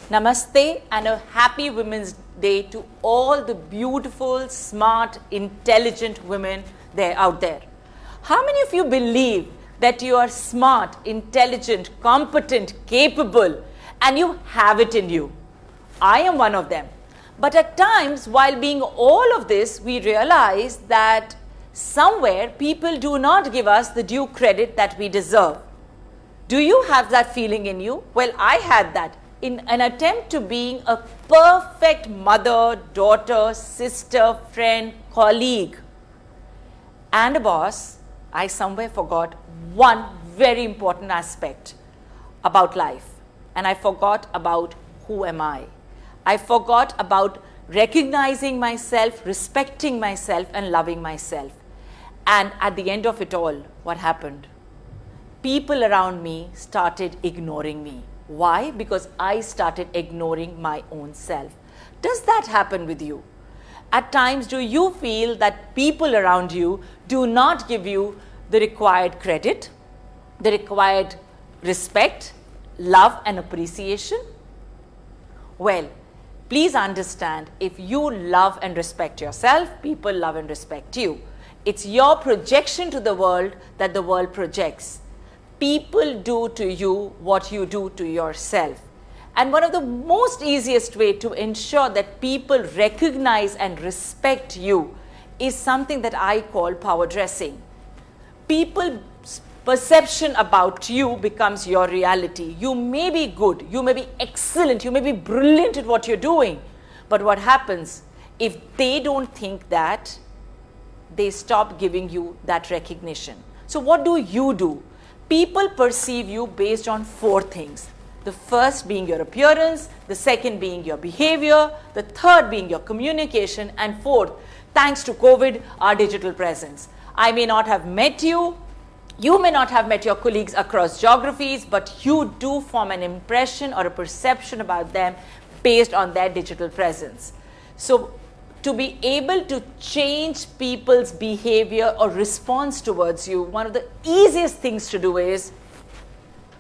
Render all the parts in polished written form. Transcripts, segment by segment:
Namaste and a happy Women's Day to all the beautiful, smart, intelligent women out there. How many of you believe that you are smart, intelligent, competent, capable, and you have it in you? I am one of them. But at times, while being all of this, we realize that somewhere people do not give us the due credit that we deserve. Do you have that feeling in you? Well, I had that. In an attempt to being a perfect mother, daughter, sister, friend, colleague, and a boss, I somewhere forgot one very important aspect about life. And I forgot about who am I. I forgot about recognizing myself, respecting myself, and loving myself. And at the end of it all, what happened? People around me started ignoring me. Why? Because I started ignoring my own self. Does that happen with you? At times, do you feel that people around you do not give you the required credit, the required respect, love, and appreciation? Well, please understand, if you love and respect yourself, people love and respect you. It's your projection to the world that the world projects. People do to you what you do to yourself. And one of the most easiest way to ensure that people recognize and respect you is something that I call power dressing. People's perception about you becomes your reality. You may be good, you may be excellent, you may be brilliant at what you're doing. But what happens if they don't think that? They stop giving you that recognition. So what do? People perceive you based on four things. The first being your appearance, the second being your behavior, the third being your communication, and fourth, thanks to COVID, our digital presence. I may not have met you, you may not have met your colleagues across geographies, but you do form an impression or a perception about them based on their digital presence. So, to be able to change people's behavior or response towards you, one of the easiest things to do is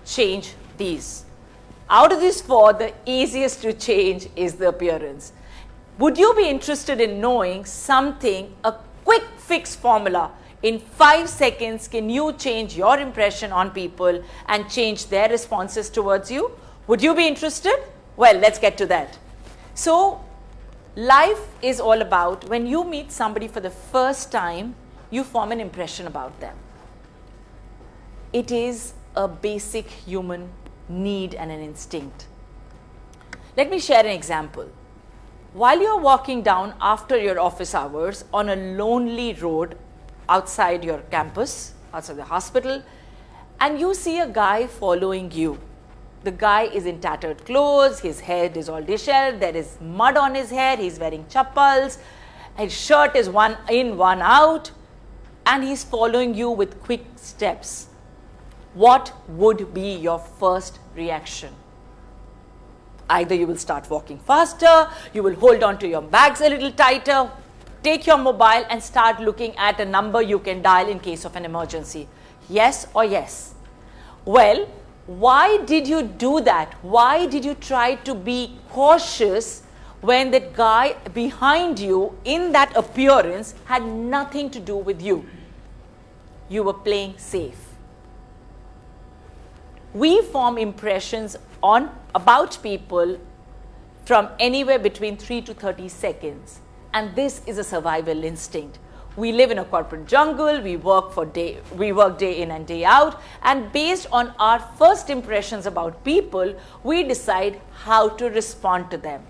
change these. Out of these four, the easiest to change is the appearance. Would you be interested in knowing something, a quick fix formula? In 5 seconds, can you change your impression on people and change their responses towards you? Would you be interested? Well, let's get to that. So, life is all about when you meet somebody for the first time, you form an impression about them. It is a basic human need and an instinct. Let me share an example. While you're walking down after your office hours on a lonely road outside your campus, outside the hospital, and you see a guy following you. The guy is in tattered clothes, his head is all disheveled, there is mud on his head, he's wearing chappals, his shirt is one in, one out, and he's following you with quick steps. What would be your first reaction? Either you will start walking faster, you will hold on to your bags a little tighter, take your mobile and start looking at a number you can dial in case of an emergency. Yes or yes? Well, why did you do that? Why did you try to be cautious when that guy behind you in that appearance had nothing to do with you? You were playing safe. We form impressions about people from anywhere between 3 to 30 seconds. And this is a survival instinct. We live in a corporate jungle, we work day in and day out, and based on our first impressions about people, we decide how to respond to them.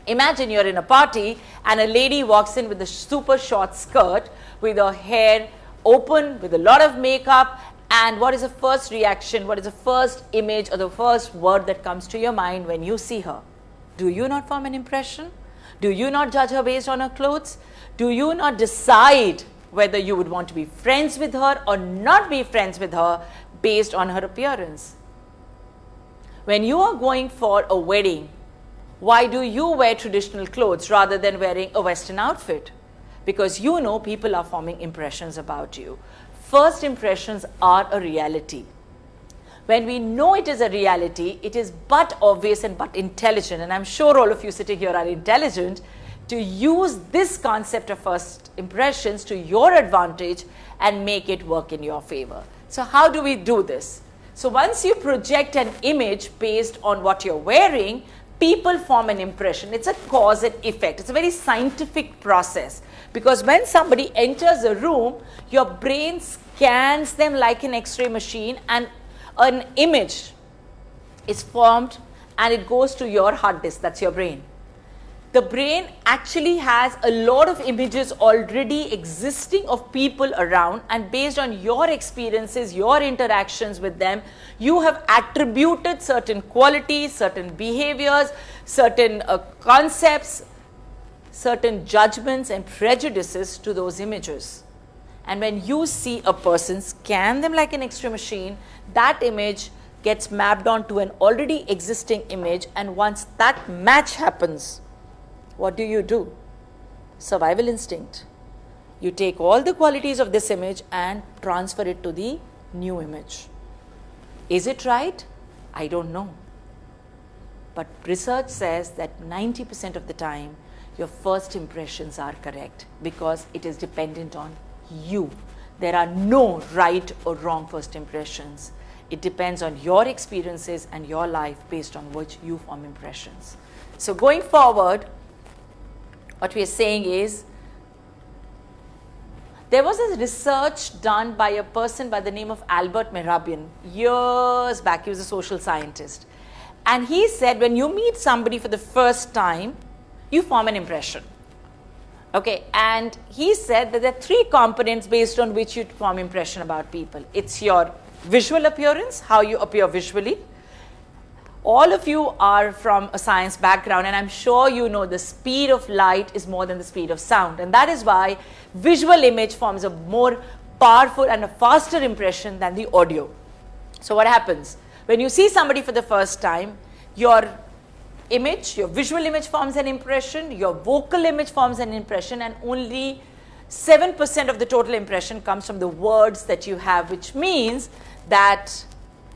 Imagine you're in a party and a lady walks in with a super short skirt, with her hair open, with a lot of makeup, and what is the first reaction, what is the first image or the first word that comes to your mind when you see her? Do you not form an impression? Do you not judge her based on her clothes? Do you not decide whether you would want to be friends with her or not be friends with her based on her appearance? When you are going for a wedding, why do you wear traditional clothes rather than wearing a Western outfit? Because you know people are forming impressions about you. First impressions are a reality. When we know it is a reality, it is but obvious and but intelligent, and I'm sure all of you sitting here are intelligent, to use this concept of first impressions to your advantage and make it work in your favor. So how do we do this? So once you project an image based on what you're wearing, people form an impression. It's a cause and effect. It's a very scientific process, because when somebody enters a room, your brain scans them like an X-ray machine, and an image is formed and it goes to your hard disk. That's your brain. The brain actually has a lot of images already existing of people around, and based on your experiences, your interactions with them, you have attributed certain qualities, certain behaviors, certain concepts, certain judgments and prejudices to those images. And when you see a person, scan them like an X-ray machine, that image gets mapped onto an already existing image, and once that match happens, what do? Survival instinct. You take all the qualities of this image and transfer it to the new image. Is it right? I don't know. But research says that 90% of the time, your first impressions are correct, because it is dependent on you. There are no right or wrong first impressions. It depends on your experiences and your life, based on which you form impressions. So going forward, what we are saying is, there was a research done by a person by the name of Albert Mehrabian years back. He was a social scientist. And he said, when you meet somebody for the first time, you form an impression. Okay, and he said that there are three components based on which you form impression about people. It's your visual appearance, how you appear visually. All of you are from a science background, and I'm sure you know the speed of light is more than the speed of sound, and that is why visual image forms a more powerful and a faster impression than the audio. So what happens? When you see somebody for the first time, your image, your visual image forms an impression, your vocal image forms an impression, and only 7% of the total impression comes from the words that you have, which means that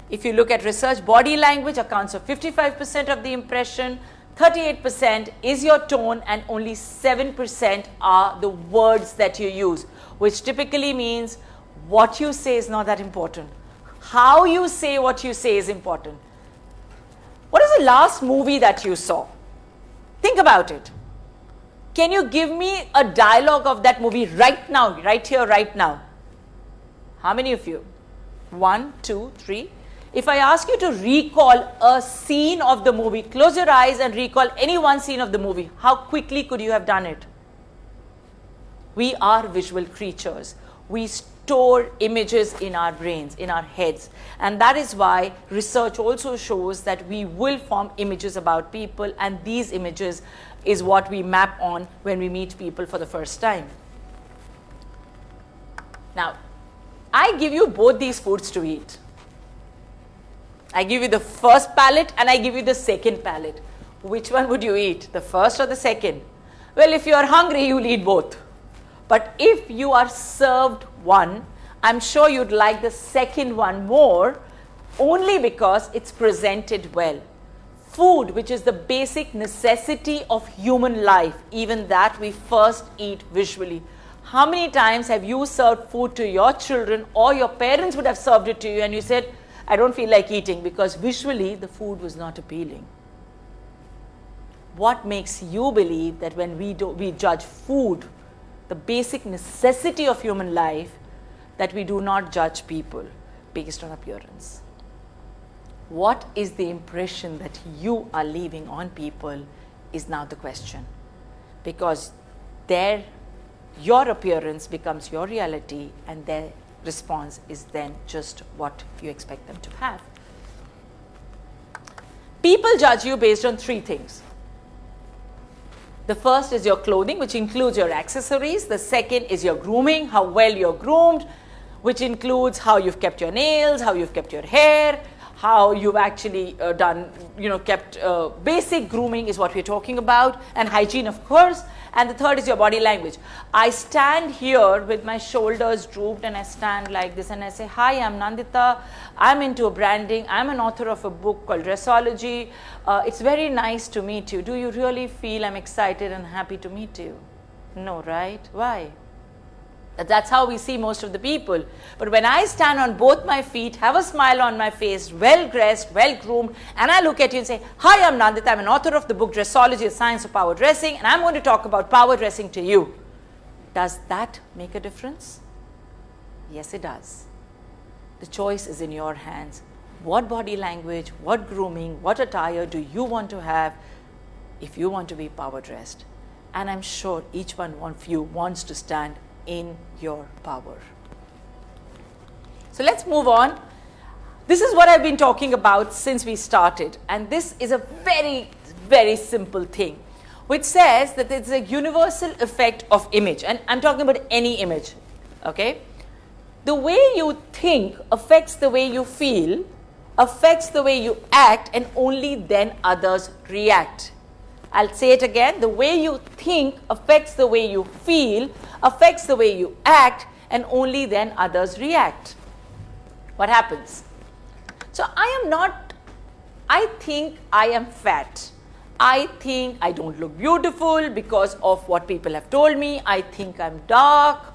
if you look at research, body language accounts for 55% of the impression, 38% is your tone, and only 7% are the words that you use, which typically means what you say is not that important. How you say what you say is important. What is the last movie that you saw? Think about it. Can you give me a dialogue of that movie right now, right here, right now? How many of you? 1, 2, 3. If I ask you to recall a scene of the movie, close your eyes and recall any one scene of the movie, how quickly could you have done it? We are visual creatures. We store images in our brains, in our heads. And that is why research also shows that we will form images about people, and these images is what we map on when we meet people for the first time. Now, I give you both these foods to eat. I give you the first palate and I give you the second palate. Which one would you eat, the first or the second? Well, if you are hungry, you'll eat both. But if you are served one, I'm sure you'd like the second one more, only because it's presented well. Food, which is the basic necessity of human life, even that we first eat visually. How many times have you served food to your children, or your parents would have served it to you and you said, I don't feel like eating, because visually the food was not appealing? What makes you believe that when we judge food, the basic necessity of human life, that we do not judge people based on appearance? What is the impression that you are leaving on people is now the question. Because your appearance becomes your reality, and their response is then just what you expect them to have. People judge you based on three things. The first is your clothing, which includes your accessories. The second is your grooming, how well you're groomed, which includes how you've kept your nails, how you've kept your hair, how you've actually done, kept basic grooming is what we're talking about, and hygiene, of course. And the third is your body language. I stand here with my shoulders drooped and I stand like this and I say, hi, I'm Nandita. I'm into branding. I'm an author of a book called Neurology. It's very nice to meet you. Do you really feel I'm excited and happy to meet you? No, right? Why? That's how we see most of the people. But when I stand on both my feet, have a smile on my face, well dressed, well groomed, and I look at you and say, hi, I'm Nandita, I'm an author of the book Dressology, the Science of Power Dressing, and I'm going to talk about power dressing to you. Does that make a difference? Yes, it does. The choice is in your hands. What body language, what grooming, what attire do you want to have if you want to be power dressed? And I'm sure each one of you wants to stand in your power. So let's move on. This is what I've been talking about since we started, and this is a very, very simple thing which says that it's a universal effect of image, and I'm talking about any image, okay? The way you think affects the way you feel, affects the way you act, and only then others react. I'll say it again. The way you think affects the way you feel, affects the way you act, and only then others react. What happens? So I think I am fat. I think I don't look beautiful because of what people have told me. I think I'm dark.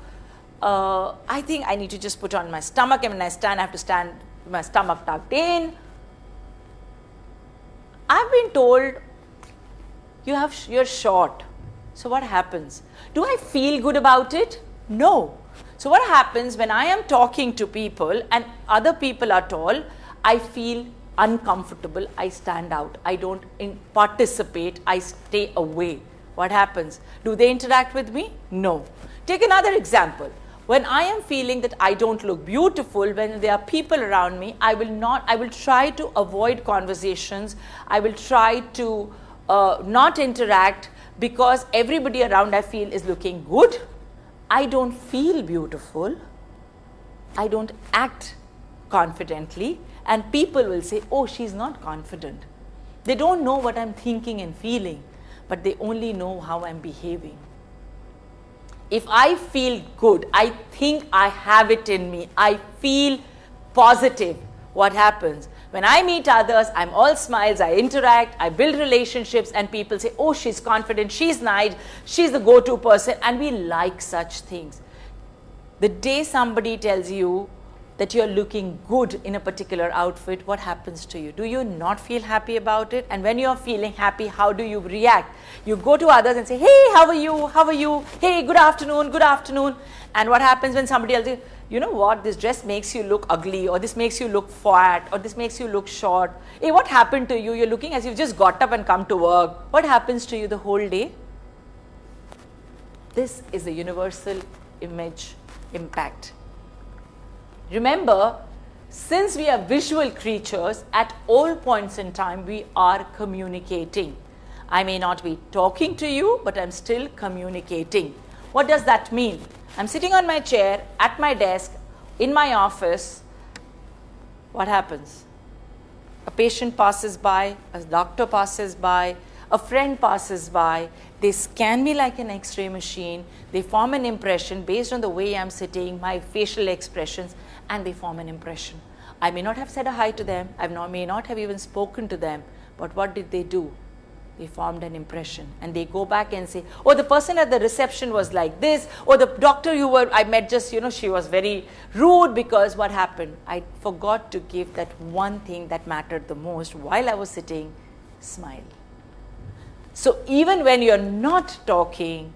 I think I need to just put on my stomach, and when I stand, I have to stand with my stomach tucked in. I've been told, you're short. So what happens? Do I feel good about it? No. So what happens when I am talking to people and other people are tall, I feel uncomfortable, I stand out, I don't participate, I stay away. What happens? Do they interact with me? No. Take another example. When I am feeling that I don't look beautiful, when there are people around me, I will try to avoid conversations, I will try to not interact because everybody around I feel is looking good. I don't feel beautiful. I don't act confidently, and people will say, oh, she's not confident. They don't know what I'm thinking and feeling, but they only know how I'm behaving. If I feel good, I think I have it in me, I feel positive, what happens? When I meet others, I'm all smiles, I interact, I build relationships, and people say, oh, she's confident, she's nice, she's the go-to person, and we like such things. The day somebody tells you that you're looking good in a particular outfit, what happens to you? Do you not feel happy about it? And when you're feeling happy, how do you react? You go to others and say, hey, how are you? How are you? Hey, good afternoon, good afternoon. And what happens when somebody else says, you know what, this dress makes you look ugly, or this makes you look fat, or this makes you look short. Hey, what happened to you? You're looking as if you've just got up and come to work. What happens to you the whole day? This is the universal image impact. Remember, since we are visual creatures, at all points in time, we are communicating. I may not be talking to you, but I'm still communicating. What does that mean? I'm sitting on my chair, at my desk, in my office. What happens? A patient passes by, a doctor passes by, a friend passes by. They scan me like an X-ray machine. They form an impression based on the way I'm sitting, my facial expressions, and they form an impression. I may not have said a hi to them. I may not have even spoken to them. But what did they do? They formed an impression, and they go back and say, oh, the person at the reception was like this, or the doctor I met just, she was very rude because what happened? I forgot to give that one thing that mattered the most while I was sitting, smile. So even when you're not talking,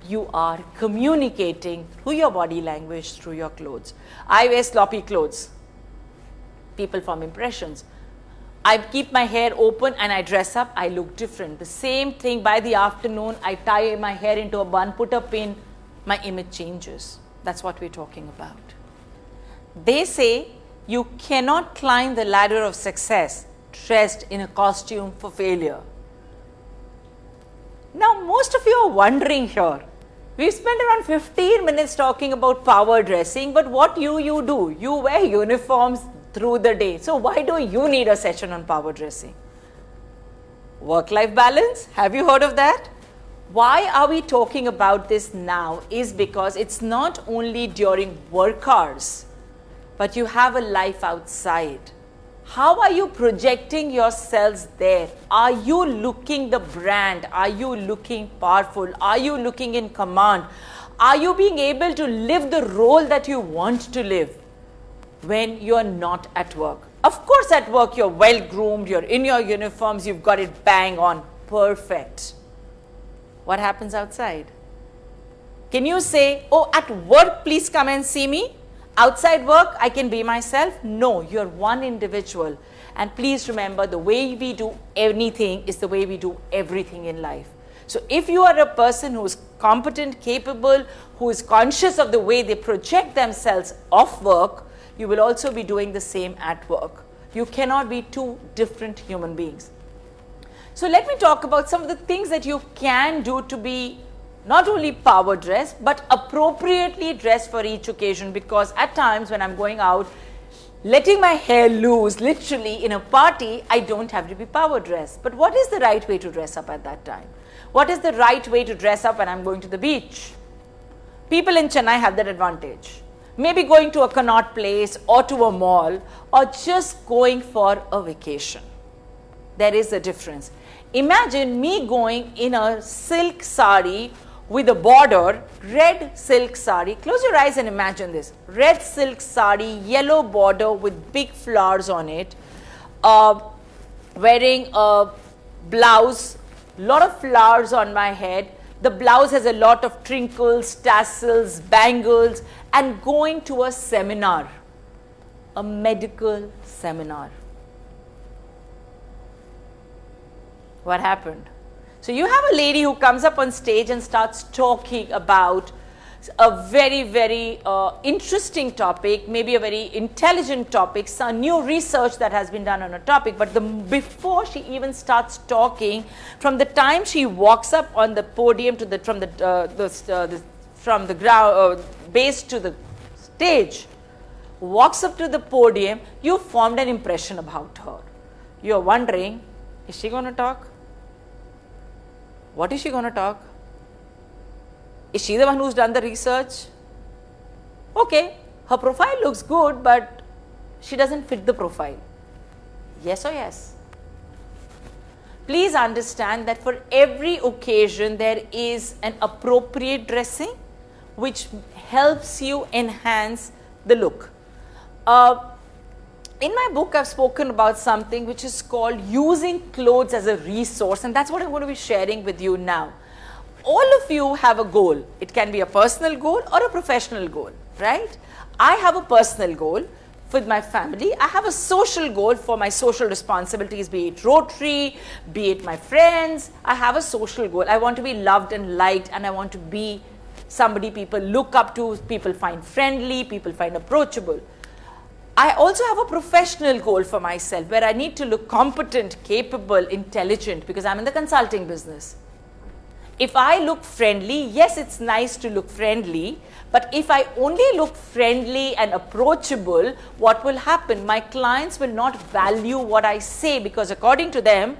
you are communicating through your body language, through your clothes. I wear sloppy clothes. People form impressions. I keep my hair open and I dress up, I look different. The same thing by the afternoon, I tie my hair into a bun, put a pin, my image changes. That's what we're talking about. They say you cannot climb the ladder of success dressed in a costume for failure. Now, most of you are wondering here. We've spent around 15 minutes talking about power dressing, but what you do? You wear uniforms through the day. So why do you need a session on power dressing? Work-life balance, have you heard of that? Why are we talking about this now is because it's not only during work hours, but you have a life outside. How are you projecting yourselves there? Are you looking the brand? Are you looking powerful? Are you looking in command? Are you being able to live the role that you want to live when you're not at work? Of course, at work, you're well groomed, you're in your uniforms, you've got it bang on, perfect. What happens outside? Can you say, oh, at work, please come and see me? Outside work, I can be myself? No, you're one individual. And please remember, the way we do anything is the way we do everything in life. So if you are a person who is competent, capable, who is conscious of the way they project themselves off work, you will also be doing the same at work. You cannot be two different human beings. So let me talk about some of the things that you can do to be not only power dressed, but appropriately dressed for each occasion, because at times when I'm going out, letting my hair loose, literally in a party, I don't have to be power dressed. But what is the right way to dress up at that time? What is the right way to dress up when I'm going to the beach? People in Chennai have that advantage. Maybe going to a Connaught Place or to a mall, or just going for a vacation. There is a difference. Imagine me going in a silk sari with a border, red silk sari. Close your eyes and imagine this. Red silk sari, yellow border with big flowers on it, wearing a blouse, lot of flowers on my head. The blouse has a lot of trinkles, tassels, bangles, and going to a seminar, a medical seminar. What happened? So you have a lady who comes up on stage and starts talking about a very, very interesting topic, maybe a very intelligent topic, some new research that has been done on a topic. But before she even starts talking, from the time she walks up on the podium to from the ground base to the stage, walks up to the podium, you formed an impression about her. You're wondering, is she going to talk? What is she going to talk? Is she the one who's done the research? Okay, her profile looks good, but she doesn't fit the profile. Yes or yes? Please understand that for every occasion there is an appropriate dressing which helps you enhance the look. In my book, I've spoken about something which is called using clothes as a resource, and that's what I'm going to be sharing with you now. All of you have a goal. It can be a personal goal or a professional goal, right? I have a personal goal with my family. I have a social goal for my social responsibilities, be it Rotary, be it my friends. I have a social goal. I want to be loved and liked, and I want to be somebody people look up to, people find friendly, people find approachable. I also have a professional goal for myself where I need to look competent, capable, intelligent, because I'm in the consulting business. If I look friendly, yes, it's nice to look friendly, but if I only look friendly and approachable, what will happen? My clients will not value what I say, because according to them,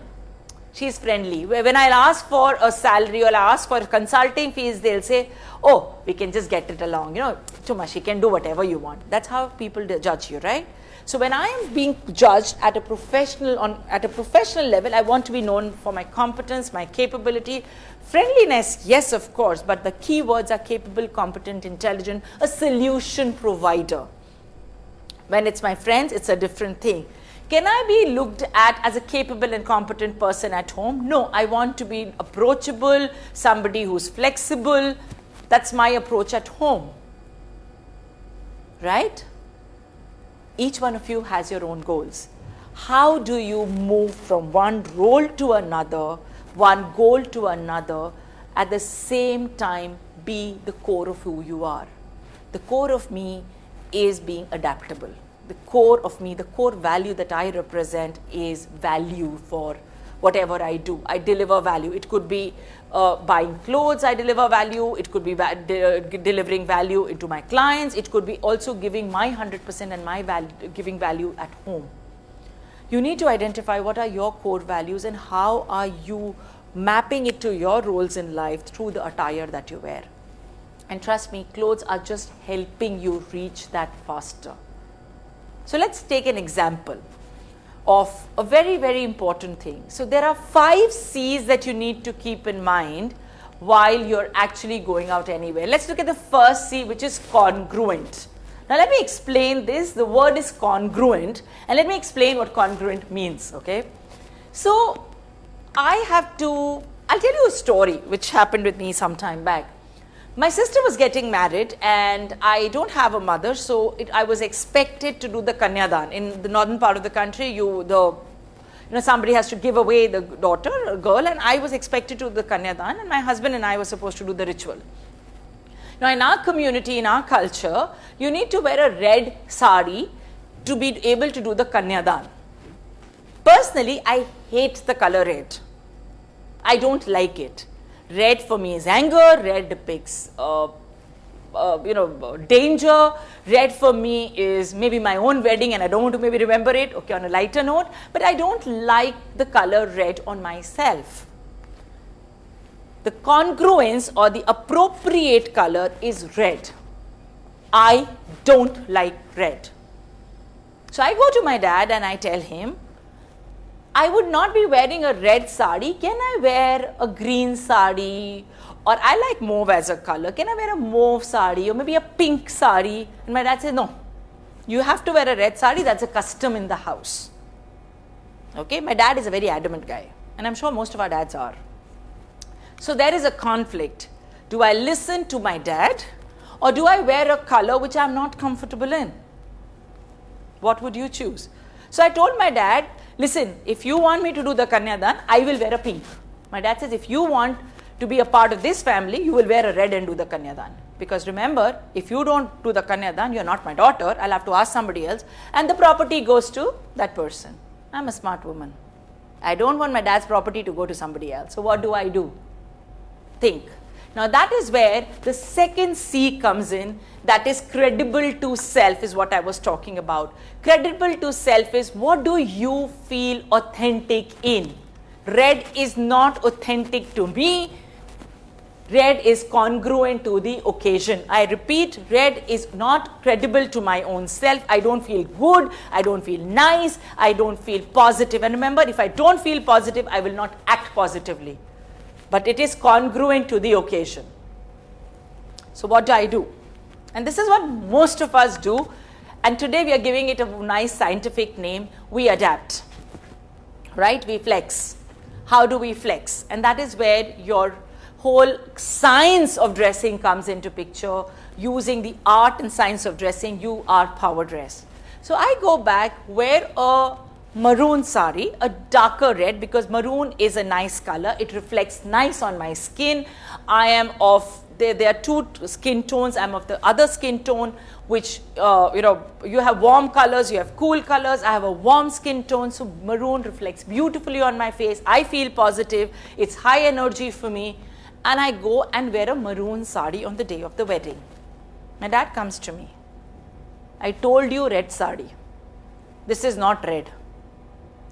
she's friendly. When I ask for a salary or I ask for consulting fees, they'll say, oh, we can just get it along, you know, Tuma, she can do whatever you want. That's how people judge you, right? So when I am being judged at a professional level, I want to be known for my competence, my capability, friendliness, yes, of course, but the key words are capable, competent, intelligent, a solution provider. When it's my friends, it's a different thing. Can I be looked at as a capable and competent person at home? No, I want to be approachable, somebody who's flexible. That's my approach at home, right? Each one of you has your own goals. How do you move from one role to another, one goal to another, at the same time be the core of who you are? The core of me is being adaptable. The core of me, the core value that I represent is value for whatever I do. I deliver value. It could be buying clothes, I deliver value. It could be delivering value into my clients. It could be also giving my 100% and my giving value at home. You need to identify what are your core values and how are you mapping it to your roles in life through the attire that you wear. And trust me, clothes are just helping you reach that faster. So let's take an example of a very, very important thing. So there are 5 C's that you need to keep in mind while you're actually going out anywhere. Let's look at the first C, which is congruent. Now let me explain this. The word is congruent, and let me explain what congruent means, okay? So I'll tell you a story which happened with me some time back. My sister was getting married and I don't have a mother, so I was expected to do the Kanyadan. In the northern part of the country, somebody has to give away the daughter, a girl, and I was expected to do the Kanyadan, and my husband and I were supposed to do the ritual. Now in our community, in our culture, you need to wear a red sari to be able to do the Kanyadan. Personally, I hate the color red. I don't like it. Red for me is anger, red depicts danger. Red for me is maybe my own wedding and I don't want to maybe remember it, okay, on a lighter note, but I don't like the color red on myself. The congruence or the appropriate color is red. I don't like red. So I go to my dad and I tell him, I would not be wearing a red sari. Can I wear a green sari? Or I like mauve as a color. Can I wear a mauve sari or maybe a pink sari? And my dad said, no, you have to wear a red sari. That's a custom in the house. Okay, my dad is a very adamant guy, and I'm sure most of our dads are. So there is a conflict. Do I listen to my dad or do I wear a color which I'm not comfortable in? What would you choose? So I told my dad, listen, if you want me to do the Kanyadan, I will wear a pink. My dad says, if you want to be a part of this family, you will wear a red and do the Kanyadan. Because remember, if you don't do the Kanyadan, you're not my daughter. I'll have to ask somebody else. And the property goes to that person. I'm a smart woman. I don't want my dad's property to go to somebody else. So what do? Think. Now that is where the second C comes in, that is credible to self, is what I was talking about. Credible to self is what do you feel authentic in? Red is not authentic to me. Red is congruent to the occasion. I repeat, red is not credible to my own self. I don't feel good. I don't feel nice. I don't feel positive. And remember, if I don't feel positive, I will not act positively. But it is congruent to the occasion. So what do? And this is what most of us do. And today we are giving it a nice scientific name. We adapt. Right? We flex. How do we flex? And that is where your whole science of dressing comes into picture. Using the art and science of dressing, you are power dressed. So I go back, wear a maroon sari, a darker red, because maroon is a nice color. It reflects nice on my skin. I am of, there are 2 skin tones. I'm of the other skin tone, which, you have warm colors, you have cool colors. I have a warm skin tone, so maroon reflects beautifully on my face. I feel positive. It's high energy for me. And I go and wear a maroon sari on the day of the wedding. My dad comes to me. I told you red sari. This is not red.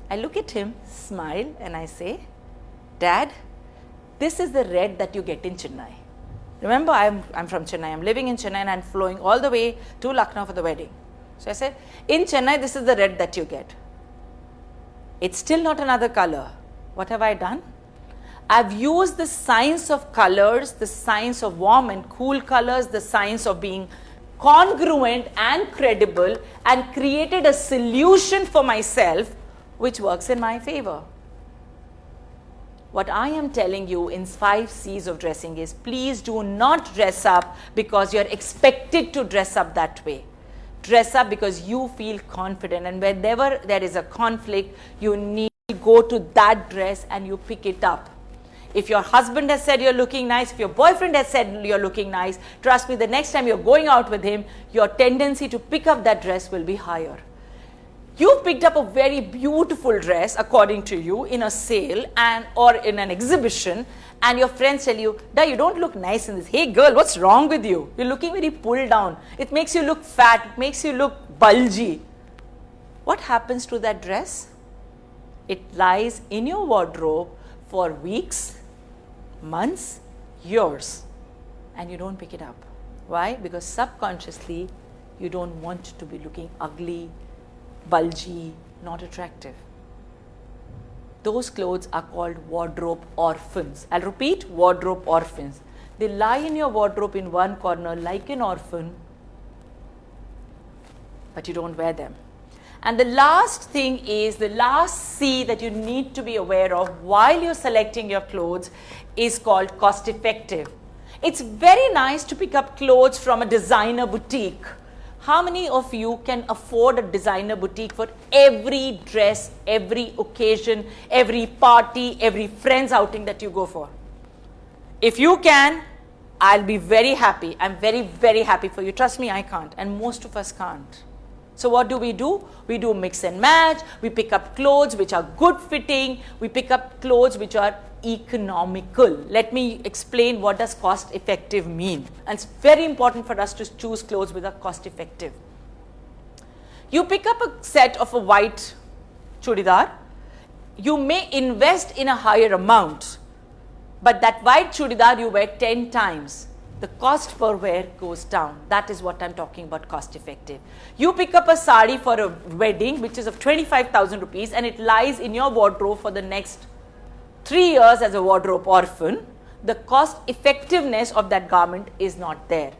I look at him, smile, and I say, Dad, this is the red that you get in Chennai. Remember, I'm from Chennai. I'm living in Chennai and I'm flowing all the way to Lucknow for the wedding. So I said, in Chennai, this is the red that you get. It's still not another color. What have I done? I've used the science of colors, the science of warm and cool colors, the science of being congruent and credible, and created a solution for myself which works in my favor. What I am telling you in 5 C's of dressing is, please do not dress up because you're expected to dress up that way. Dress up because you feel confident, and whenever there is a conflict, you need to go to that dress and you pick it up. If your husband has said you're looking nice, if your boyfriend has said you're looking nice, trust me, the next time you're going out with him, your tendency to pick up that dress will be higher. You picked up a very beautiful dress according to you in a sale or in an exhibition, and your friends tell you, "Dad, you don't look nice in this. Hey girl, what's wrong with you? You're looking very pulled down. It makes you look fat. It makes you look bulgy." What happens to that dress? It lies in your wardrobe for weeks, months, years, and you don't pick it up. Why? Because subconsciously you don't want to be looking ugly, bulgy, not attractive. Those clothes are called wardrobe orphans. I'll repeat, wardrobe orphans. They lie in your wardrobe in one corner like an orphan, but you don't wear them. And the last thing is, the last C that you need to be aware of while you're selecting your clothes is called cost effective. It's very nice to pick up clothes from a designer boutique. How many of you can afford a designer boutique for every dress, every occasion, every party, every friend's outing that you go for? If you can, I'll be very happy. I'm very, very happy for you. Trust me, I can't, and most of us can't. So what do? We do mix and match. We pick up clothes which are good fitting. We pick up clothes which are economical. Let me explain what does cost effective mean. And it's very important for us to choose clothes which are cost effective. You pick up a set of a white chudidar. You may invest in a higher amount, but that white chudidar you wear 10 times. The cost per wear goes down. That is what I'm talking about, cost effective. You pick up a sari for a wedding which is of 25,000 rupees and it lies in your wardrobe for the next 3 years as a wardrobe orphan. The cost effectiveness of that garment is not there.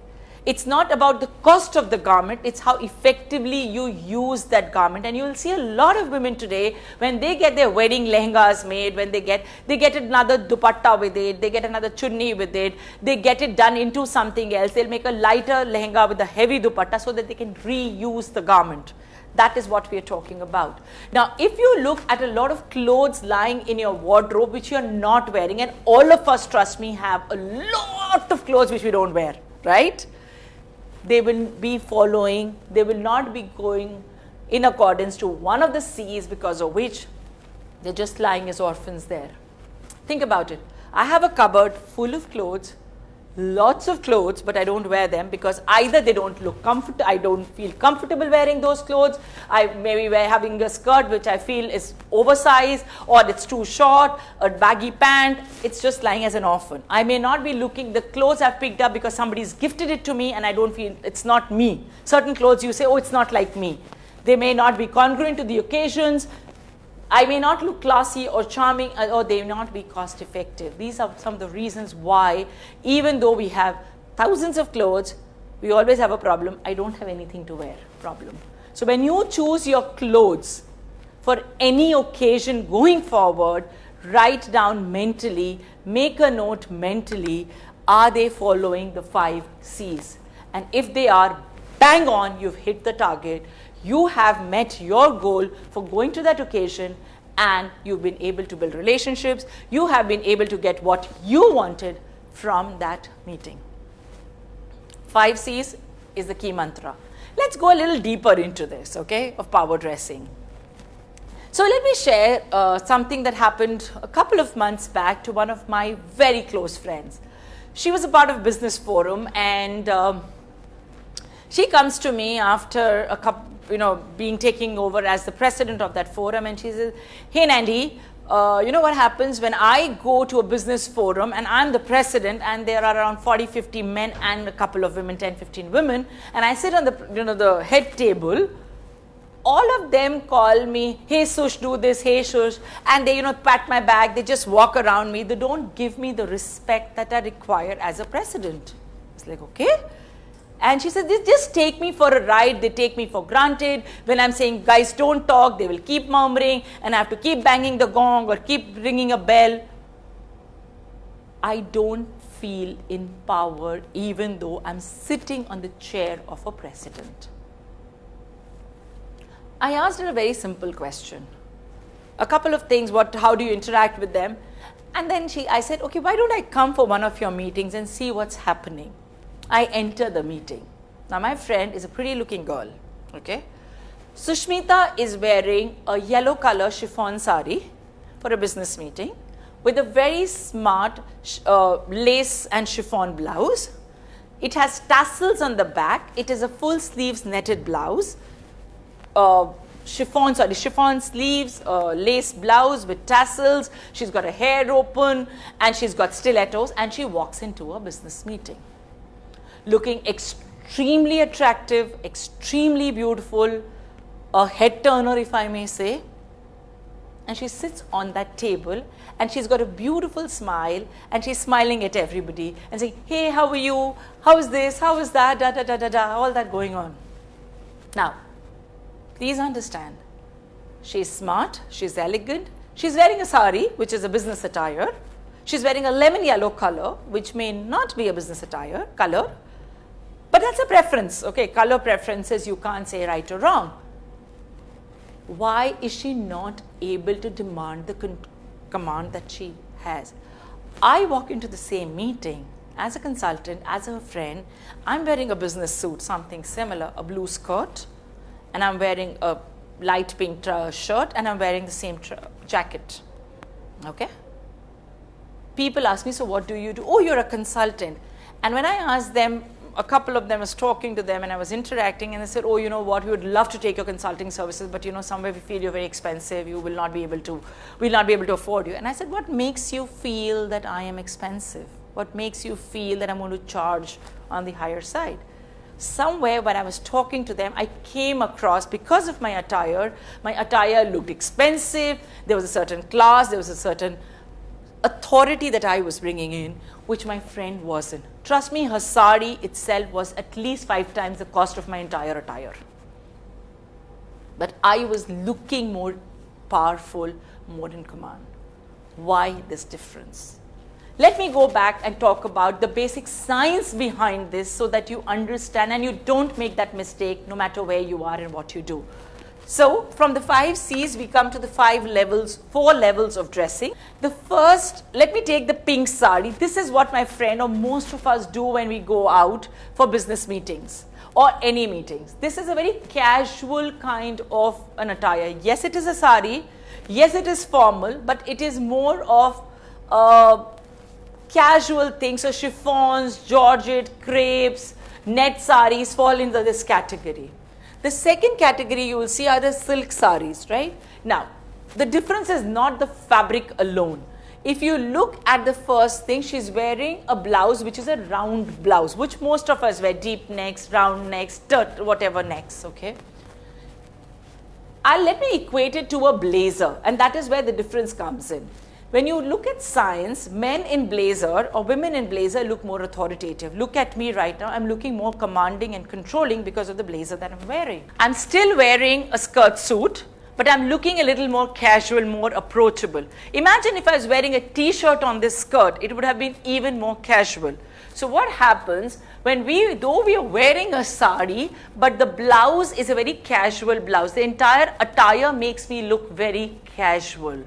It's not about the cost of the garment, it's how effectively you use that garment. And you will see a lot of women today, when they get their wedding lehengas made, when they get another dupatta with it, they get another chunni with it, they get it done into something else. They'll make a lighter lehenga with a heavy dupatta so that they can reuse the garment. That is what we are talking about. Now, if you look at a lot of clothes lying in your wardrobe which you are not wearing, and all of us, trust me, have a lot of clothes which we don't wear, right? They will be following, they will not be going in accordance to one of the C's, because of which they're just lying as orphans there. Think about it. I have a cupboard full of clothes, lots of clothes, but I don't wear them because either they don't look comfortable, I don't feel comfortable wearing those clothes. I maybe having a skirt which I feel is oversized, or it's too short, a baggy pant. It's just lying as an orphan. I may not be looking, the clothes I've picked up because somebody's gifted it to me and I don't feel it's not me. Certain clothes you say, oh, it's not like me. They may not be congruent to the occasions. I may not look classy or charming, or they may not be cost effective. These are some of the reasons why, even though we have thousands of clothes, we always have a problem. I don't have anything to wear problem. So when you choose your clothes for any occasion going forward, write down mentally, make a note mentally, are they following the 5 C's? And if they are, bang on, you've hit the target. You have met your goal for going to that occasion, and you've been able to build relationships. You have been able to get what you wanted from that meeting. 5 C's is the key mantra. Let's go a little deeper into this, okay, of power dressing. So let me share something that happened a couple of months back to one of my very close friends. She was a part of Business Forum, and she comes to me after a couple, being taken over as the president of that forum, and she says, "Hey Nandi, you know what happens when I go to a business forum and I'm the president, and there are around 40-50 men and a couple of women, 10-15 women, and I sit on the the head table, all of them call me, hey Sush, do this, hey Sush, and they pat my back, they just walk around me, they don't give me the respect that I require as a president." It's like, okay. And she said, they just take me for a ride, they take me for granted. When I'm saying, guys, don't talk, they will keep murmuring, and I have to keep banging the gong or keep ringing a bell. I don't feel empowered even though I'm sitting on the chair of a president. I asked her a very simple question. A couple of things, how do you interact with them? And then I said, okay, why don't I come for one of your meetings and see what's happening? I enter the meeting. Now my friend is a pretty looking girl, okay? Sushmita is wearing a yellow color chiffon sari for a business meeting with a very smart lace and chiffon blouse. It has tassels on the back. It is a full sleeves netted blouse. Chiffon sleeves, lace blouse with tassels. She's got her hair open and she's got stilettos, and she walks into a business meeting looking extremely attractive, extremely beautiful, a head turner if I may say. And she sits on that table and she's got a beautiful smile and she's smiling at everybody and saying, hey, how are you? How is this? How is that? Da, da, da, da, da, all that going on. Now, please understand, she's smart, she's elegant, she's wearing a sari, which is a business attire. She's wearing a lemon yellow color, which may not be a business attire color, but that's a preference, okay? Color preferences, you can't say right or wrong. Why is she not able to demand the command that she has? I walk into the same meeting as a consultant, as a friend. I'm wearing a business suit, something similar, a blue skirt, and I'm wearing a light pink shirt, and I'm wearing the same jacket. Okay? People ask me, so what do you do? Oh, you're a consultant. And when I asked them, a couple of them, I was talking to them and I was interacting, and they said, oh, you know what, we would love to take your consulting services, but you know, somewhere we feel you're very expensive, we'll not be able to afford you. And I said, what makes you feel that I am expensive? What makes you feel that I'm going to charge on the higher side? Somewhere when I was talking to them, I came across, because of my attire looked expensive, there was a certain class, there was a certain authority that I was bringing in, which my friend wasn't. Trust me, her sari itself was at least 5 times the cost of my entire attire. But I was looking more powerful, more in command. Why this difference? Let me go back and talk about the basic science behind this so that you understand and you don't make that mistake no matter where you are and what you do. So, from the 5 C's, we come to the 4 levels of dressing. The first, let me take the pink sari. This is what my friend or most of us do when we go out for business meetings or any meetings. This is a very casual kind of an attire. Yes, it is a sari. Yes, it is formal, but it is more of casual things. So, chiffons, georgette, crepes, net saris fall into this category. The second category you will see are the silk saris, right? Now, the difference is not the fabric alone. If you look at the first thing, she's wearing a blouse which is a round blouse, which most of us wear, deep necks, round necks, whatever necks, okay? Let me equate it to a blazer, and that is where the difference comes in. When you look at science, men in blazer or women in blazer look more authoritative. Look at me right now, I'm looking more commanding and controlling because of the blazer that I'm wearing. I'm still wearing a skirt suit, but I'm looking a little more casual, more approachable. Imagine if I was wearing a t-shirt on this skirt, it would have been even more casual. So what happens when though we are wearing a sari, but the blouse is a very casual blouse, the entire attire makes me look very casual.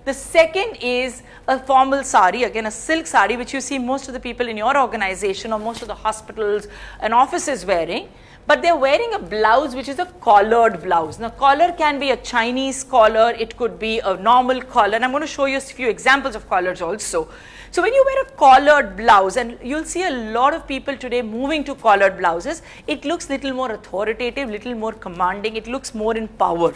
The second is a formal sari, again a silk sari, which you see most of the people in your organization or most of the hospitals and offices wearing, but they're wearing a blouse which is a collared blouse. Now, collar can be a Chinese collar, it could be a normal collar, and I'm going to show you a few examples of collars also. So, when you wear a collared blouse, and you'll see a lot of people today moving to collared blouses, it looks little more authoritative, little more commanding, it looks more in power.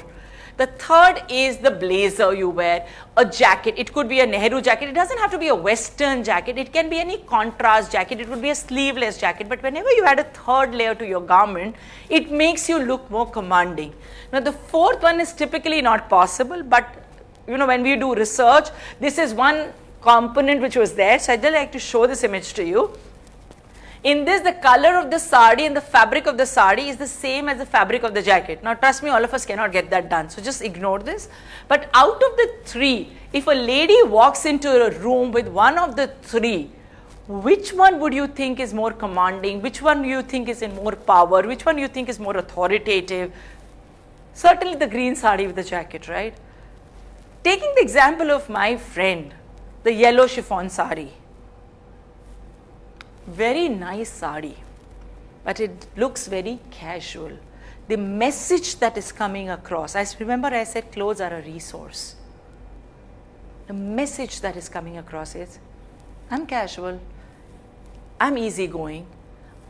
The third is the blazer you wear, a jacket. It could be a Nehru jacket. It doesn't have to be a Western jacket. It can be any contrast jacket. It would be a sleeveless jacket. But whenever you add a third layer to your garment, it makes you look more commanding. Now, the fourth one is typically not possible, but you know, when we do research, this is one component which was there. So, I'd just like to show this image to you. In this, the color of the sari and the fabric of the sari is the same as the fabric of the jacket. Now, trust me, all of us cannot get that done. So, just ignore this. But out of the 3, if a lady walks into a room with one of the 3, which one would you think is more commanding? Which one do you think is in more power? Which one do you think is more authoritative? Certainly the green sari with the jacket, right? Taking the example of my friend, the yellow chiffon sari. Very nice sari, but it looks very casual. the message that is coming across. Remember I said clothes are a resource. The message that is coming across is, I'm casual, I'm easygoing,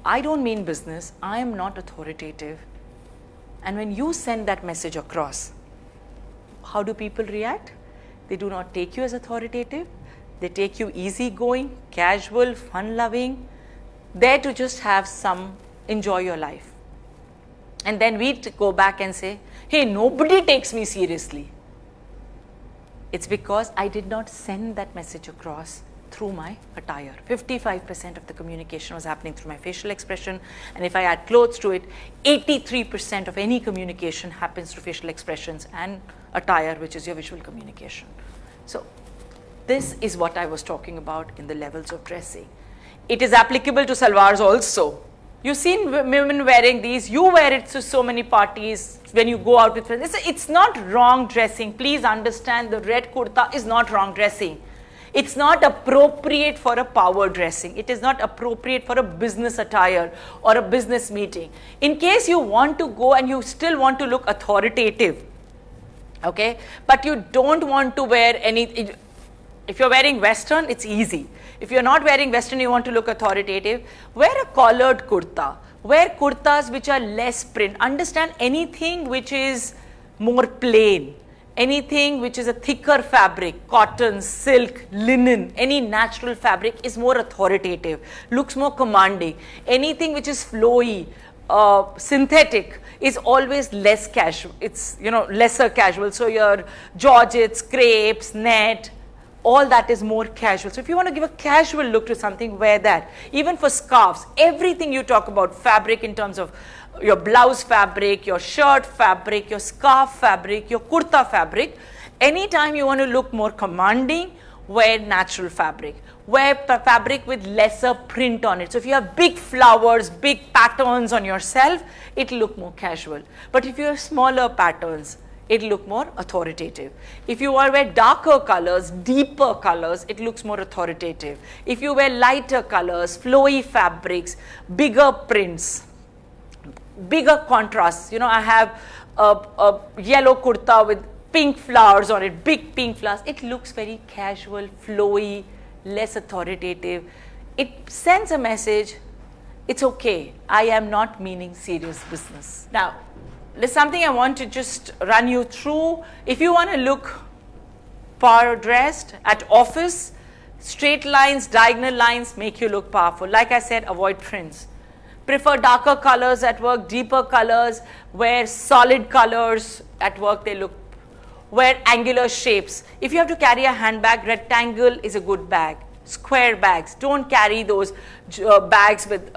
I don't mean business, I am not authoritative. And when you send that message across, how do people react? They do not take you as authoritative. They take you easygoing, casual, fun-loving, there to just have enjoy your life. And then we go back and say, hey, nobody takes me seriously. It's because I did not send that message across through my attire. 55% of the communication was happening through my facial expression, and if I add clothes to it, 83% of any communication happens through facial expressions and attire, which is your visual communication. So this is what I was talking about in the levels of dressing. It is applicable to salwars also. You've seen women wearing these, you wear it to so many parties when you go out with friends. It's not wrong dressing. Please understand, the red kurta is not wrong dressing. It's not appropriate for a power dressing. It is not appropriate for a business attire or a business meeting. In case you want to go and you still want to look authoritative, okay, but you don't want to wear any, if you're wearing Western, it's easy. If you're not wearing Western, you want to look authoritative, wear a collared kurta. Wear kurtas which are less print. Understand, anything which is more plain, anything which is a thicker fabric, cotton, silk, linen, any natural fabric is more authoritative, looks more commanding. Anything which is flowy, synthetic is always less casual. It's, lesser casual. So your georgettes, crepes, net, all that is more casual. So if you want to give a casual look to something, wear that. Even for scarves, everything you talk about fabric in terms of your blouse fabric, your shirt fabric, your scarf fabric, your kurta fabric, anytime you want to look more commanding, wear natural fabric. Wear fabric with lesser print on it. So if you have big flowers, big patterns on yourself, it'll look more casual. But if you have smaller patterns, it'll look more authoritative. If you wear darker colors, deeper colors, it looks more authoritative. If you wear lighter colors, flowy fabrics, bigger prints, bigger contrasts. I have a yellow kurta with pink flowers on it, big pink flowers. It looks very casual, flowy, less authoritative. It sends a message, it's okay, I am not meaning serious business. Now, there's something I want to just run you through. If you want to look power dressed at office, straight lines, diagonal lines make you look powerful. Like I said, avoid prints. Prefer darker colors at work, deeper colors, wear solid colors at work, they look, wear angular shapes. If you have to carry a handbag, rectangle is a good bag. Square bags, don't carry those bags with,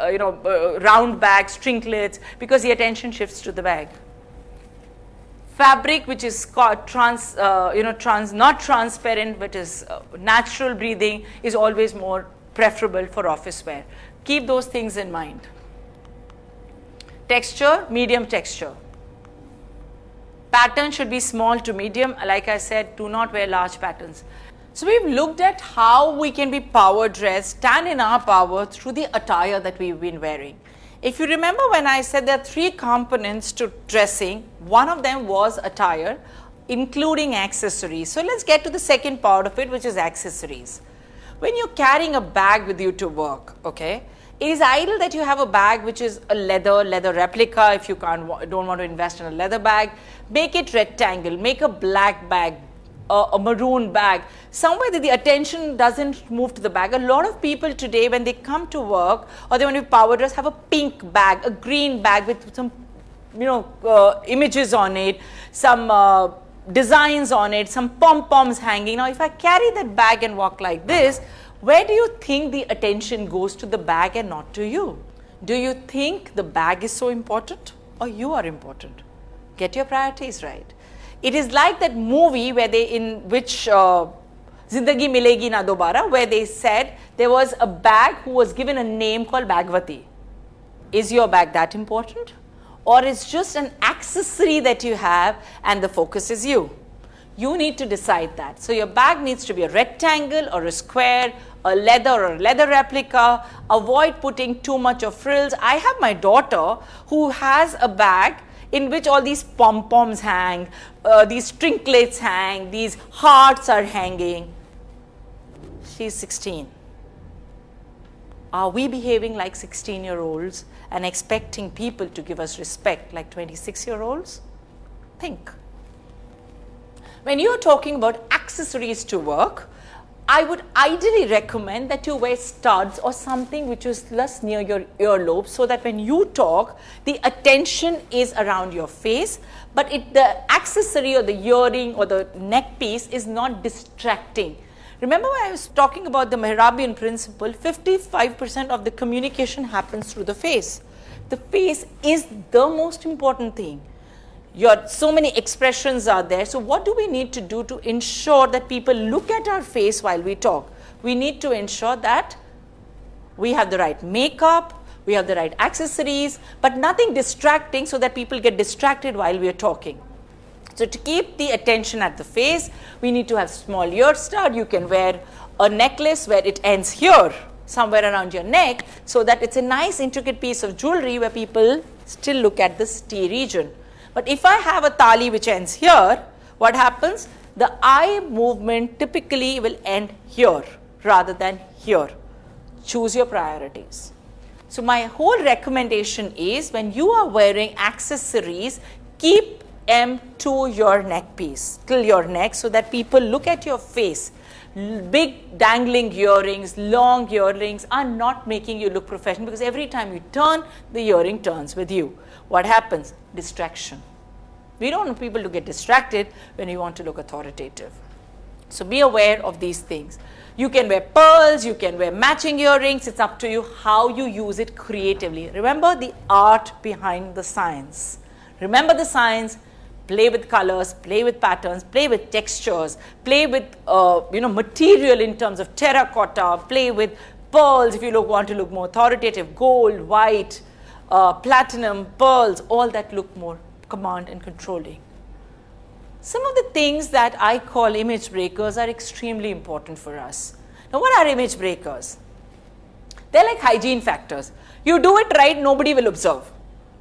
round bags, trinklets, because the attention shifts to the bag. Fabric which is not transparent but is natural breathing is always more preferable for office wear. Keep those things in mind. Texture, medium texture. Pattern should be small to medium. Like I said, do not wear large patterns. So we've looked at how we can be power dressed, stand in our power through the attire that we've been wearing. If you remember when I said there are 3 components to dressing, one of them was attire, including accessories. So let's get to the second part of it, which is accessories. When you're carrying a bag with you to work, okay, it is ideal that you have a bag which is a leather replica. If you don't want to invest in a leather bag, make it rectangle, make a black bag, a maroon bag, somewhere that the attention doesn't move to the bag. A lot of people today, when they come to work or they want to power dress, have a pink bag, a green bag with some, images on it, some designs on it, some pom-poms hanging. Now, if I carry that bag and walk like this, where do you think the attention goes? To the bag and not to you? Do you think the bag is so important or you are important? Get your priorities right. It is like that movie where Zindagi Milegi Na Dobara, where they said there was a bag who was given a name called Bagwati. Is your bag that important? Or is just an accessory that you have and the focus is you? You need to decide that. So your bag needs to be a rectangle or a square, a leather replica. Avoid putting too much of frills. I have my daughter who has a bag. in which all these pom-poms hang, these trinklets hang, these hearts are hanging. She's 16. Are we behaving like 16-year-olds and expecting people to give us respect like 26-year-olds? Think. When you're talking about accessories to work, I would ideally recommend that you wear studs or something which is less near your earlobe, so that when you talk, the attention is around your face, but the accessory or the earring or the neck piece is not distracting. Remember when I was talking about the Mehrabian principle, 55% of the communication happens through the face. The face is the most important thing. So many expressions are there. So what do we need to do to ensure that people look at our face while we talk? We need to ensure that we have the right makeup, we have the right accessories, but nothing distracting so that people get distracted while we are talking. So to keep the attention at the face, we need to have small ear stud. You can wear a necklace where it ends here, somewhere around your neck, so that it's a nice intricate piece of jewelry where people still look at this T region. But if I have a thali which ends here, what happens? The eye movement typically will end here rather than here. Choose your priorities. So my whole recommendation is, when you are wearing accessories, keep them to your neck piece, till your neck, so that people look at your face. Big dangling earrings, long earrings are not making you look professional, because every time you turn, the earring turns with you. What happens? Distraction. We don't want people to get distracted when you want to look authoritative. So be aware of these things. You can wear pearls, you can wear matching earrings. It's up to you how you use it creatively. Remember the art behind the science. Remember the science. Play with colors, play with patterns, play with textures, play with material in terms of terracotta, play with pearls if you want to look more authoritative, gold, white, platinum, pearls, all that look more command and controlling. Some of the things that I call image breakers are extremely important for us. Now, what are image breakers? They're like hygiene factors. You do it right, nobody will observe.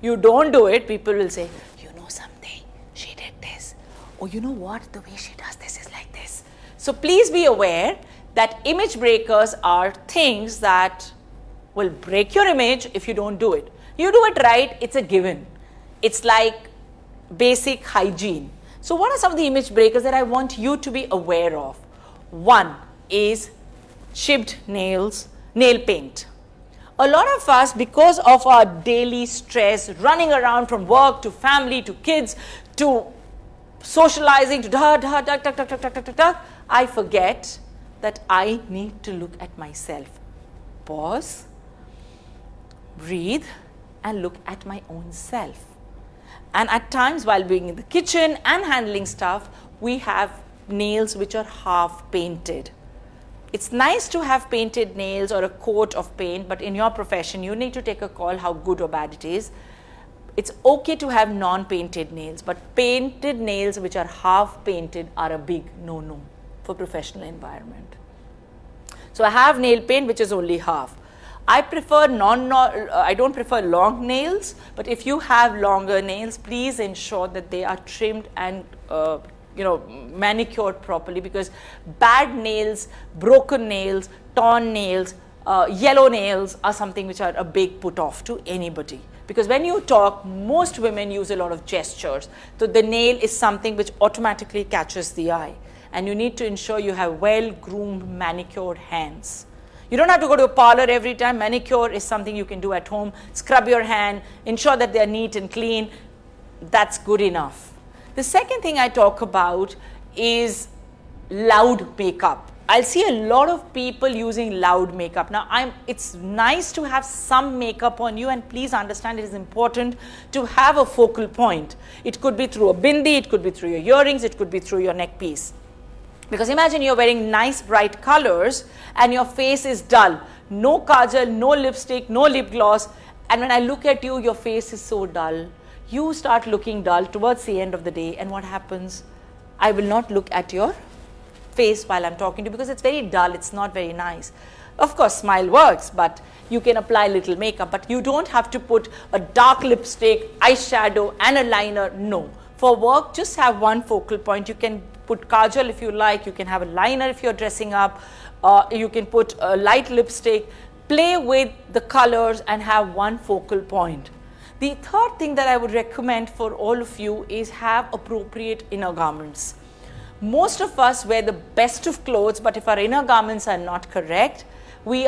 You don't do it, people will say, you know something, she did this. Oh, you know what, the way she does this is like this. So please be aware that image breakers are things that will break your image if you don't do it. You do it right, it's a given. It's like basic hygiene. So what are some of the image breakers that I want you to be aware of? One is chipped nails, nail paint. A lot of us, because of our daily stress, running around from work to family to kids to socializing to I forget that I need to look at myself. Pause, breathe, and look at my own self. And at times, while being in the kitchen and handling stuff, we have nails which are half painted. It's nice to have painted nails or a coat of paint, but in your profession, you need to take a call how good or bad it is. It's okay to have non-painted nails, but painted nails which are half painted are a big no-no for professional environment. So I have nail paint which is only half. I prefer I don't prefer long nails, but if you have longer nails, please ensure that they are trimmed and manicured properly, because bad nails, broken nails, torn nails, yellow nails are something which are a big put off to anybody. Because when you talk, most women use a lot of gestures. So the nail is something which automatically catches the eye. And you need to ensure you have well-groomed, manicured hands. You don't have to go to a parlor every time. Manicure is something you can do at home. Scrub your hand, ensure that they are neat and clean. That's good enough. The second thing I talk about is loud makeup. I'll see a lot of people using loud makeup. Now, it's nice to have some makeup on you, and please understand it is important to have a focal point. It could be through a bindi, it could be through your earrings, it could be through your neck piece. Because imagine you're wearing nice bright colors and your face is dull. No kajal, no lipstick, no lip gloss. And when I look at you, your face is so dull. You start looking dull towards the end of the day, and what happens? I will not look at your face while I'm talking to you because it's very dull, it's not very nice. Of course, smile works, but you can apply little makeup, but you don't have to put a dark lipstick, eyeshadow and a liner, no. For work, just have one focal point. You can put kajal if you like, you can have a liner if you're dressing up, you can put a light lipstick, play with the colors and have one focal point. The third thing that I would recommend for all of you is have appropriate inner garments. Most of us wear the best of clothes, but if our inner garments are not correct, we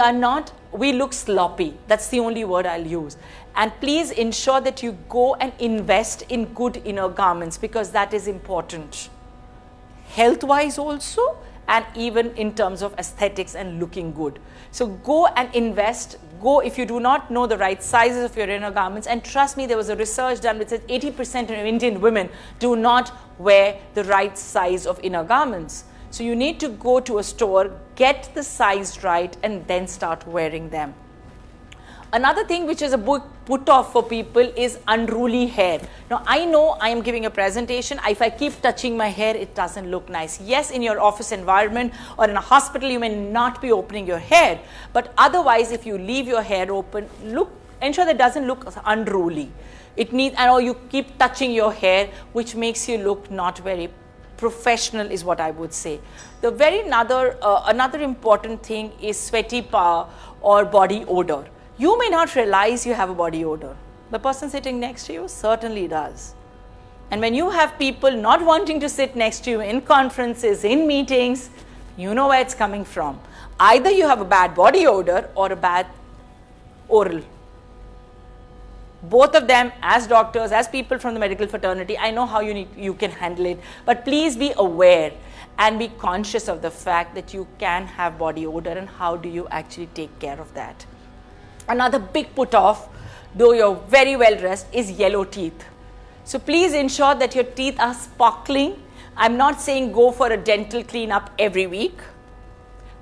look sloppy. That's the only word I'll use. And please ensure that you go and invest in good inner garments, because that is important. Health-wise also, and even in terms of aesthetics and looking good. So go and invest. Go if you do not know the right sizes of your inner garments, and trust me, there was a research done which said 80% of Indian women do not wear the right size of inner garments. So you need to go to a store, get the size right, and then start wearing them. Another thing which is a put off for people is unruly hair. Now I know I am giving a presentation. If I keep touching my hair, it doesn't look nice. Yes, in your office environment or in a hospital, you may not be opening your hair, but otherwise, if you leave your hair open, ensure that it doesn't look unruly. It needs, or you keep touching your hair, which makes you look not very professional, is what I would say. The another important thing is sweaty power or body odor. You may not realize you have a body odor. The person sitting next to you certainly does. And when you have people not wanting to sit next to you in conferences, in meetings, you know where it's coming from. Either you have a bad body odor or a bad oral. Both of them, as doctors, as people from the medical fraternity, I know how you can handle it, but please be aware and be conscious of the fact that you can have body odor, and how do you actually take care of that. Another big put off, though you're very well dressed, is yellow teeth. So please ensure that your teeth are sparkling. I'm not saying go for a dental cleanup every week,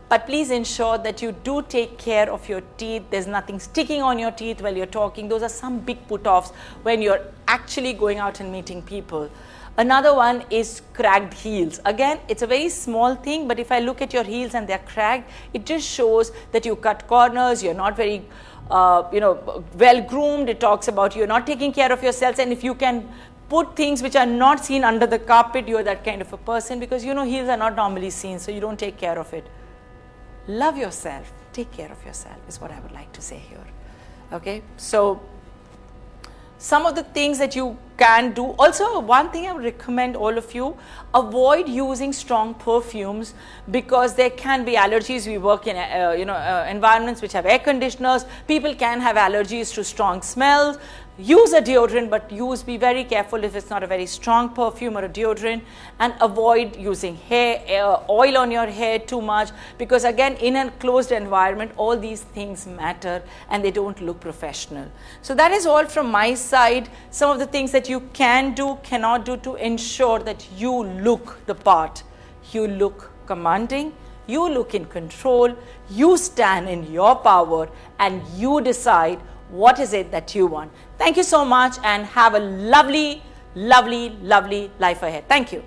but please ensure that you do take care of your teeth. There's nothing sticking on your teeth while you're talking. Those are some big put offs when you're actually going out and meeting people. Another one is cracked heels. Again, it's a very small thing, but if I look at your heels and they're cracked, it just shows that you cut corners, you're not very well groomed. It talks about you're not taking care of yourselves, and if you can put things which are not seen under the carpet, you're that kind of a person, because heels are not normally seen, so you don't take care of it. Love yourself, take care of yourself is what I would like to say here. Okay, so some of the things that you can do. Also, one thing I would recommend all of you, avoid using strong perfumes, because there can be allergies. We work in environments which have air conditioners. People can have allergies to strong smells. Use a deodorant, but be very careful if it's not a very strong perfume or a deodorant, and avoid using oil on your hair too much, because again, in a closed environment, all these things matter and they don't look professional. So that is all from my side. Some of the things that you can do, cannot do to ensure that you look the part, you look commanding, you look in control, you stand in your power, and you decide what is it that you want. Thank you so much, and have a lovely, lovely, lovely life ahead. Thank you.